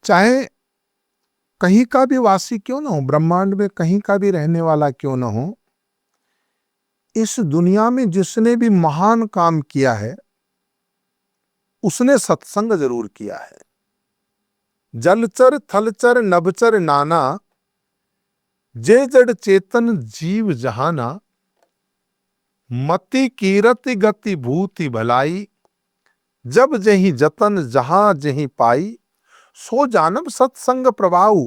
चाहे कहीं का भी वासी क्यों ना हो, ब्रह्मांड में कहीं का भी रहने वाला क्यों ना हो, इस दुनिया में जिसने भी महान काम किया है उसने सत्संग जरूर किया है। जलचर थलचर नभचर नाना, जे जड़ चेतन जीव जहाना, मति कीरति गति भूति भलाई, जब जही जतन जहां जही पाई, सो जानब सत्संग प्रभाव,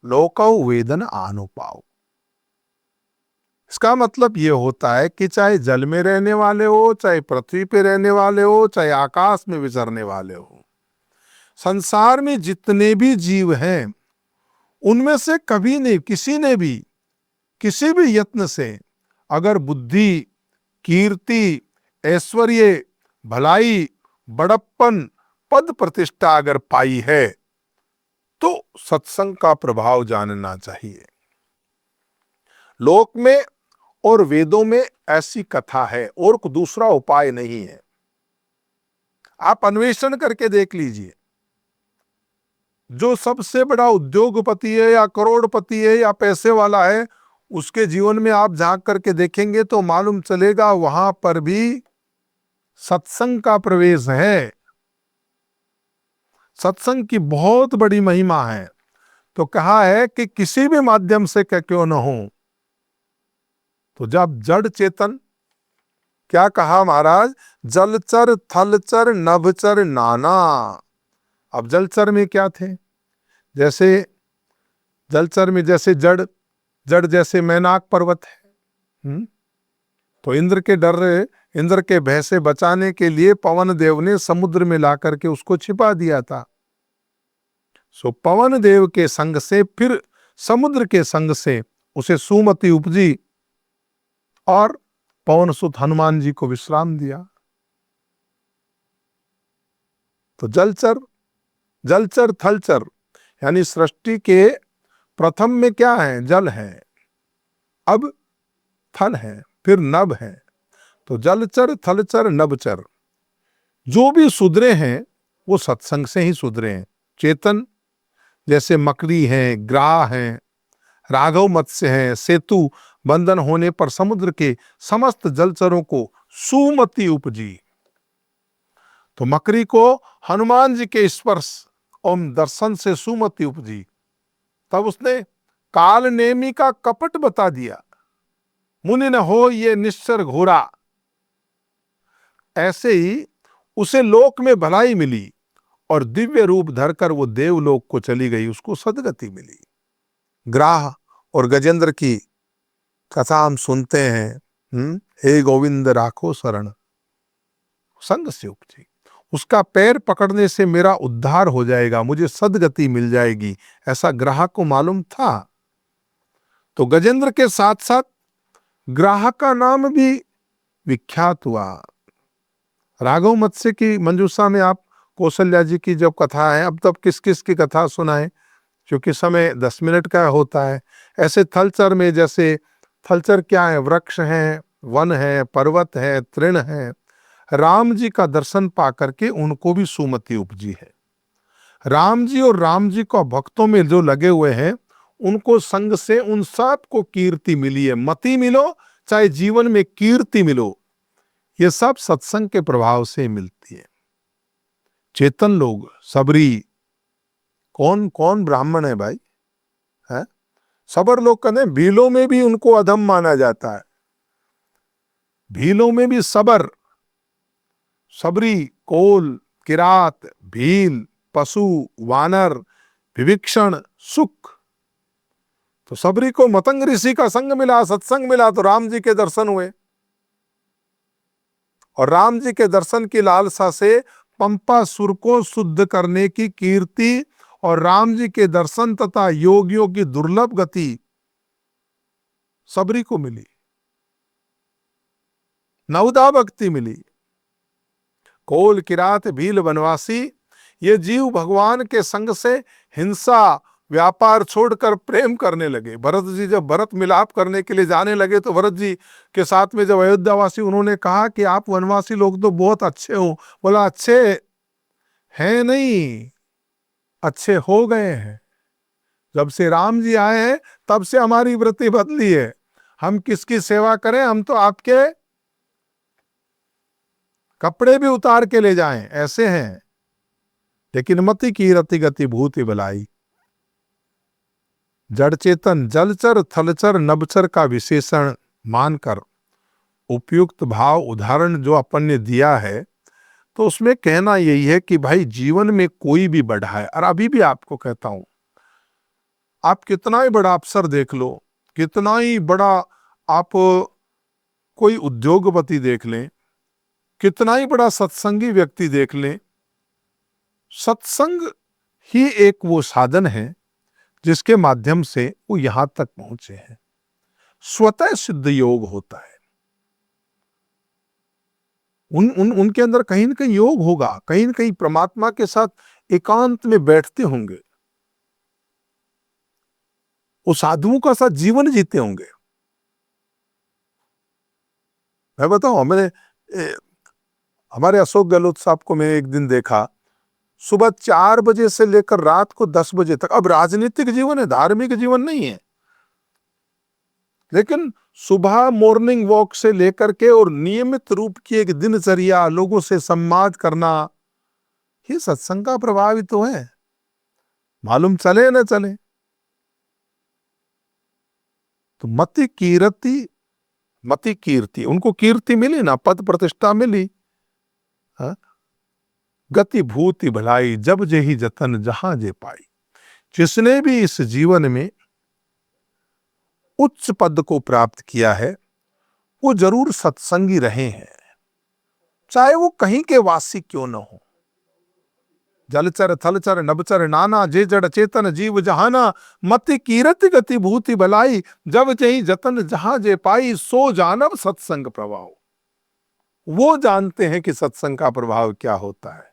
लोकौ वेदन आनु पाओ। इसका मतलब ये होता है कि चाहे जल में रहने वाले हो, चाहे पृथ्वी पे रहने वाले हो, चाहे आकाश में विचरने वाले हो, संसार में जितने भी जीव हैं उनमें से कभी नहीं किसी ने भी किसी भी यत्न से अगर बुद्धि, कीर्ति, ऐश्वर्य, भलाई, बड़प्पन, पद प्रतिष्ठा अगर पाई है तो सत्संग का प्रभाव जानना चाहिए। लोक में और वेदों में ऐसी कथा है और दूसरा उपाय नहीं है। आप अन्वेषण करके देख लीजिए, जो सबसे बड़ा उद्योगपति है या करोड़पति है या पैसे वाला है, उसके जीवन में आप झांक करके देखेंगे तो मालूम चलेगा वहां पर भी सत्संग का प्रवेश है। सत्संग की बहुत बड़ी महिमा है। तो कहा है कि किसी भी माध्यम से क्यों न हो, तो जब जड़ चेतन, क्या कहा महाराज, जलचर थलचर नभचर नाना। अब जलचर में क्या थे, जैसे जलचर में जैसे जड़ जड़ जैसे मैनाक पर्वत है। तो इंद्र के भय से बचाने के लिए पवन देव ने समुद्र में ला करके उसको छिपा दिया था। सो पवन देव के संग से फिर समुद्र के संग से उसे सुमति उपजी और पवन सुत हनुमान जी को विश्राम दिया। तो जलचर थलचर यानी सृष्टि के प्रथम में क्या है, जल है, अब थल है, फिर नभ है। तो जलचर थलचर नभचर जो भी सुधरे हैं वो सत्संग से ही सुधरे हैं। चेतन जैसे मकड़ी है, ग्राह है, राघव मत्स्य है, सेतु बंधन होने पर समुद्र के समस्त जलचरों को सुमति उपजी। तो मकड़ी को हनुमान जी के स्पर्श ओम दर्शन से सुमति उपजी, तब उसने काल नेमी का कपट बता दिया, मुनि न हो ये निश्चर घोरा। ऐसे ही उसे लोक में भलाई मिली और दिव्य रूप धरकर वो देवलोक को चली गई, उसको सदगति मिली। ग्राह और गजेंद्र की कथा हम सुनते हैं, हे गोविंद राखो शरण, संग से उपजी, उसका पैर पकड़ने से मेरा उद्धार हो जाएगा, मुझे सदगति मिल जाएगी, ऐसा ग्राह को मालूम था। तो गजेंद्र के साथ साथ ग्राह का नाम भी विख्यात हुआ। राघव मत्स्य की मंजूषा में आप कौशल्या जी की जब कथा है, अब तब किस किस की कथा सुनाए, क्योंकि समय 10 मिनट का होता है। ऐसे थलचर में, जैसे थलचर क्या है, वृक्ष है, वन है, पर्वत है, तृण है, राम जी का दर्शन पा करके उनको भी सुमति उपजी है। राम जी और राम जी को भक्तों में जो लगे हुए हैं उनको संग से उन सब को कीर्ति मिली है। मति मिलो चाहे जीवन में कीर्ति मिलो, ये सब सत्संग के प्रभाव से मिलती है। चेतन लोग, सबरी, कौन कौन ब्राह्मण है भाई, है सबर लोग कहते हैं, भीलों में भी उनको अधम माना जाता है। भीलों में भी सबर, सबरी, कोल, किरात, भील, पशु, वानर, विविक्षण, सुख। तो सबरी को मतंग ऋषि का संग मिला, सत्संग मिला, तो राम जी के दर्शन हुए और राम जी के दर्शन की लालसा से पंपा सुर को शुद्ध करने की कीर्ति और राम जी के दर्शन तथा योगियों की दुर्लभ गति सबरी को मिली, नवदा भक्ति मिली। कोल, किरात, भील, वनवासी, ये जीव भगवान के संग से हिंसा, व्यापार छोड़कर प्रेम करने लगे। भरत जी जब भरत मिलाप करने के लिए जाने लगे तो भरत जी के साथ में जब अयोध्यावासी, उन्होंने कहा कि आप वनवासी लोग तो बहुत अच्छे हो। बोला अच्छे हैं नहीं, अच्छे हो गए हैं। जब से राम जी आए हैं तब से हमारी वृत्ति बदली है। हम किसकी सेवा करें, हम तो आपके कपड़े भी उतार के ले जाएं, ऐसे हैं। लेकिन मति कीरति गति भूति बलाई, जड़ चेतन जलचर थलचर नभचर का विशेषण मानकर उपयुक्त भाव उदाहरण जो अपन ने दिया है, तो उसमें कहना यही है कि भाई जीवन में कोई भी बढ़ा है। और अभी भी आपको कहता हूं, आप कितना ही बड़ा अफसर देख लो, कितना ही बड़ा आप कोई उद्योगपति देख लें, कितना ही बड़ा सत्संगी व्यक्ति देख लें, सत्संग ही एक वो साधन है जिसके माध्यम से वो यहां तक पहुंचे हैं। स्वतः सिद्ध योग होता है। उनके अंदर कहीं ना कहीं योग होगा, कहीं ना कहीं परमात्मा के साथ एकांत में बैठते होंगे, वो साधुओं का साथ जीवन जीते होंगे। मैं बताऊं, हमारे अशोक गहलोत साहब को मैं एक दिन देखा, सुबह 4 बजे से लेकर रात को 10 बजे तक। अब राजनीतिक जीवन है, धार्मिक जीवन नहीं है, लेकिन सुबह मॉर्निंग वॉक से लेकर के और नियमित रूप की एक दिनचर्या, लोगों से संवाद करना, ये सत्संग का प्रभाव ही तो है, मालूम चले न चले। तो मति कीर्ति, उनको कीर्ति मिली ना, पद प्रतिष्ठा मिली। हा? गति भूति भलाई, जब जेहि जतन जहां जे पाई। जिसने भी इस जीवन में उच्च पद को प्राप्त किया है, वो जरूर सत्संगी रहे हैं, चाहे वो कहीं के वासी क्यों न हो। जलचर थलचर नभचर नाना, जे जड़ चेतन जीव जहाना। मति कीरति गति भूति भलाई, जब जेहि जतन जहां जे पाई। सो जानब सत्संग प्रभाव, वो जानते हैं कि सत्संग का प्रभाव क्या होता है।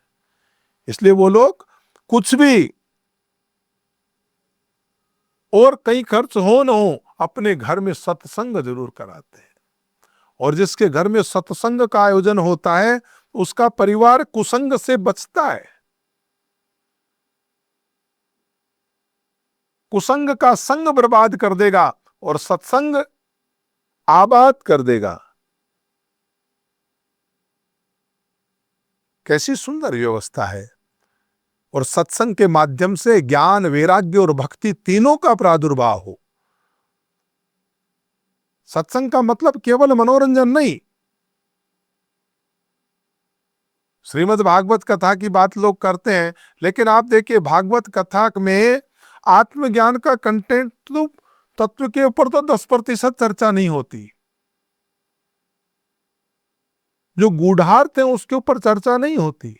इसलिए वो लोग कुछ भी और कहीं खर्च हो न हो, अपने घर में सत्संग जरूर कराते हैं। और जिसके घर में सत्संग का आयोजन होता है, उसका परिवार कुसंग से बचता है। कुसंग का संग बर्बाद कर देगा और सत्संग आबाद कर देगा। कैसी सुंदर व्यवस्था है। और सत्संग के माध्यम से ज्ञान, वैराग्य और भक्ति तीनों का प्रादुर्भाव हो। सत्संग का मतलब केवल मनोरंजन नहीं। श्रीमद् भागवत कथा की बात लोग करते हैं, लेकिन आप देखिए भागवत कथा में आत्मज्ञान का कंटेंट तो, तत्व के ऊपर तो 10% चर्चा नहीं होती। जो गूढ़ार्थ है उसके ऊपर चर्चा नहीं होती।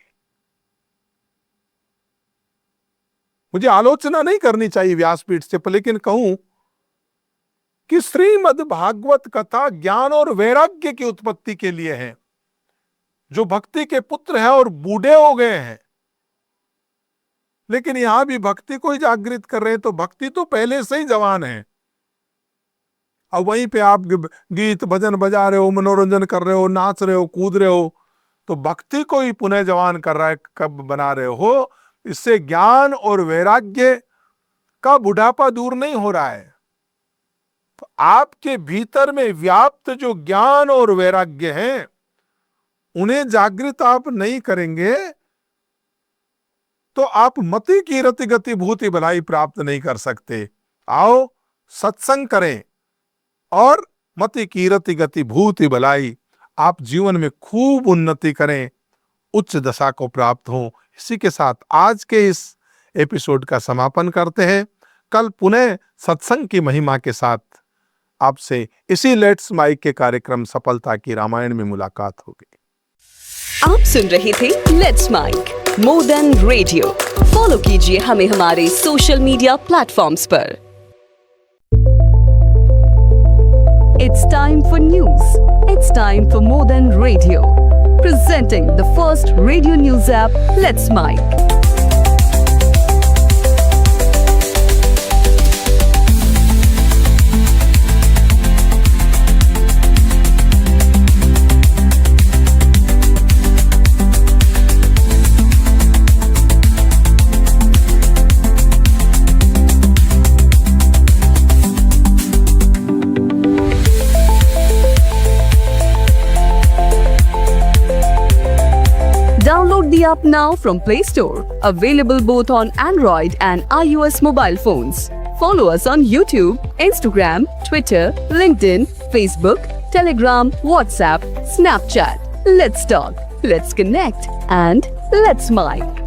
मुझे आलोचना नहीं करनी चाहिए व्यासपीठ से, लेकिन कहूं कि श्रीमद् भागवत कथा ज्ञान और वैराग्य की उत्पत्ति के लिए है। जो भक्ति के पुत्र हैं और बूढ़े हो गए हैं, लेकिन यहां भी भक्ति को ही जागृत कर रहे हैं, तो भक्ति तो पहले से ही जवान है। अब वहीं पे आप गीत भजन बजा रहे हो, मनोरंजन कर रहे हो, नाच रहे हो, कूद रहे हो, तो भक्ति को ही पुनः जवान कर रहा है, कब बना रहे हो। इससे ज्ञान और वैराग्य का बुढ़ापा दूर नहीं हो रहा है। तो आपके भीतर में व्याप्त जो ज्ञान और वैराग्य हैं, उन्हें जागृत आप नहीं करेंगे तो आप मति कीरति गति भूति भलाई प्राप्त नहीं कर सकते। आओ सत्संग करें और मति कीरति गति भूति भलाई, आप जीवन में खूब उन्नति करें, उच्च दशा को प्राप्त हो। इसी के साथ आज के इस एपिसोड का समापन करते हैं। कल पुनः सत्संग की महिमा के साथ आपसे इसी लेट्स माइक के कार्यक्रम सफलता की रामायण में मुलाकात होगी। आप सुन रहे थे let's mike more than radio. Follow कीजिए हमें हमारे सोशल मीडिया प्लेटफॉर्म्स पर। It's time for news. It's time for more than radio. Presenting the first radio news app, Let's Mike. app now from Play Store. Available both on Android and iOS mobile phones. Follow us on YouTube, Instagram, Twitter, LinkedIn, Facebook, Telegram, WhatsApp, Snapchat. Let's talk, let's connect, and let's smile.